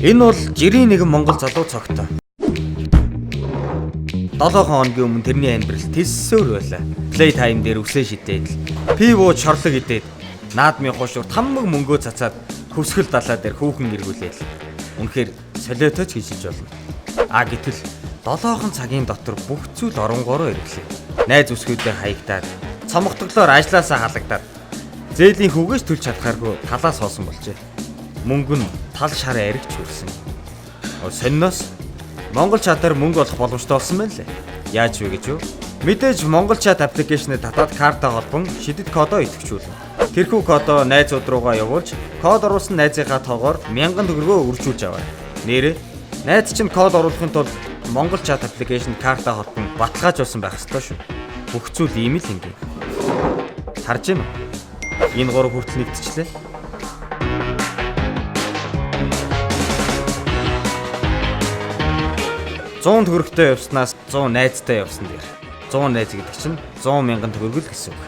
Энэ бол жирийн нэгэн монгол залуу цогтой. 7 хоногийн өмнө тэрний амьдрал тэссөөр байлаа. Playtime дээр үсээ шидээд пив ууж шорлог идээд наадмын хушуур таммаг мөнгөө цацаад хөвсгөл далаа дээр хүүхэн эргүүлээл. Үнэхээр солиотойч хийж болно. Гэтэл 7 цагийн дотор бүх зүйл оронгороо ирэглээ. Найз үсгүүдээ хаягдаад, цомгтглоор ажилласаа халагдаад зээлийн хүүгээс төлж чадхааргүй талаас хоосон болжээ. Мөнгө нь тал шараа эргэж хүрсэн. Сонноос Монгол чатаар мөнгө олох боломжтой болсон байна лээ. Яаж вэ гэж юу? Мэдээж Монгол чат аппликейшнийг татаад карта холбон шидэд кодоо идэвхжүүлнэ. Тэрхүү кодоо найзууд руугаа явуулж, код оруулсан найзынхаа тоогоор 1000 төгрөгөө үржүүлж аваа. Нэрээ найз чинь код оруулахын тулд Монгол чат аппликейшн карта холбон баталгаажуулсан байх ёстой шүү. Бүх зүйл ийм л ингэ. Харж байна уу? Энэ 3 хүртэл нэгтчлээ. 100 төгрөгтэй явснаас 100 найзтай явсан дээр 100 найз гэдэг чинь 100,000 төгрөг л гэсэн үг.